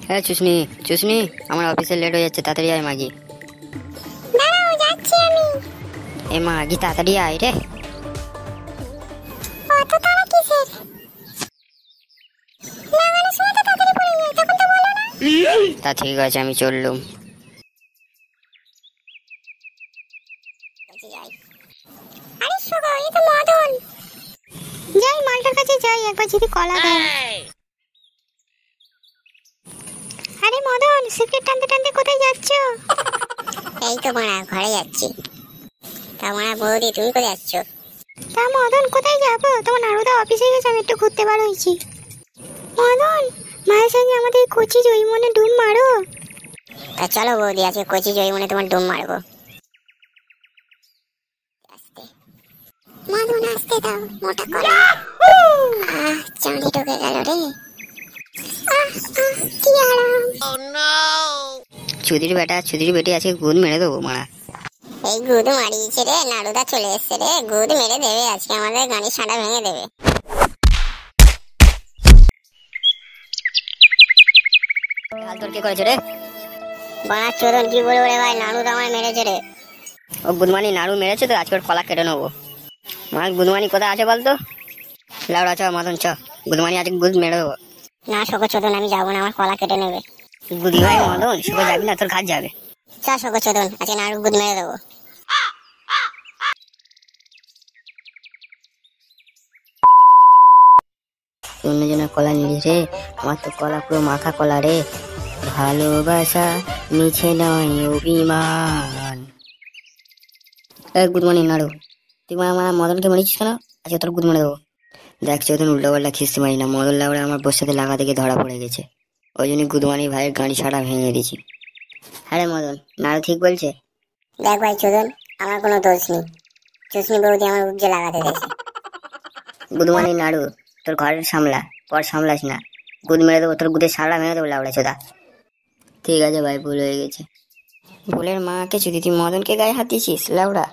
হ্যাঁ চুসনি চুসনি, আমার অফিসে লেট হয়ে যাচ্ছে, তাড়াতাড়ি আয় মাগি। দাঁড়াও, যাচ্ছি আমি। এ মাগি তাড়াতাড়ি আয় রে। অত তাড়া কিসের? লাগানোর সময় তো তাড়াতাড়ি পড়ে যায়, তখন তো বলো না। তা ঠিক আছে, আমি চললুম। আরে শোনো, এই তো মদন। যাই মালটার কাছে যাই, একবার যদি কলা দেয়। আরে মদন, সিগারেট টানতে টানতে কোথায় যাচ্ছ? এই তো মারা, ঘরে যাচ্ছি। তা মারা বৌদি, তুমি কোথায় যাচ্ছ? তা মদন, কোথায় যাবো? তোমার নারুদা অফিসে গেছে, আমি একটু ঘুরতে বার হয়েছি। মদন, মায়ের সঙ্গে আমাদের কচি জয়মনে ডুব মারো। তা চলো বৌদি, আজকে কচি জয়মনে তোমার ডুব মারবো। মদন আসতে দাও, মোটা কলা। চাঁদি ঢুকে গেল রে। কি আরাম। চুদির বেটা চুদির বেটি, আজকে গুদ মেরে দেবো মারা। এই গুদ মারিয়েছে রে, নাড়ুদা চলে এসছে রে, গুদ মেরে দেবে আজকে, আমাদের গাড়ি সাঁটা ভেঙে দেবে। হাল তোর কে করেছে রে? বানা চোদন, কি বলবো রে ভাই, নাড়ুদা আমায় মেরেছে রে। ও গুদমানি নাড়ু মেরেছে তো, আজকে ওর কলা কেটে নেবো। মা গুদমানি কোথায় আছে বলতো? লাউড়া চ মদন চ, গুদমানি আজকে গুদ মেরে দেবো। না শোকো চোদন, আমি যাবো না, আমার কলা কেটে নেবে। গুদি ভাই মদন, শুভ যাবি না, তোর ঘাট যাবে। চা শোকো চোদন, আজকে নাড়ু গুদ মেরে দেবো। অন্যজনের কলা নিলি রে, আমার তো কলা পুরো মাখা কলা রে। ভালোবাসা মিছে নয় অভিমান। গুড মর্নিং নাড়ু, তুই আমার মদনকে মেরেছিস কেন? আজকে তোর গুদ মেরে দেবো। দেখ চোদন, উল্টো পাল্টা খিস্তি মারি না, মদন লাউড়া আমার বসে সাথে লাগা থেকে ধরা পড়ে গেছে, ওই জন্য গুদমানি ভাইয়ের গাড়ি ছাড়া ভেঙে দিয়েছি। হ্যাঁ রে মদন, নাড়ু ঠিক বলছে। দেখ ভাই চোদন, আমার কোনো দোষ নেই, চুসনি বৌদি আমার উজ্জে লাগাতে দিয়েছে। গুদমানি নাড়ু, তোর ঘরের সামলা, পর সামলাস না, গুদ মেরে দেবো, তোর গুদের সামলা ভেঙে দেবো লাউড়া চোদা। ঠিক আছে ভাই, ভুল হয়ে গেছে। ভুলের মাকে যদি তুই মদনকে গায়ে হাত দিয়েছিস লাউড়া।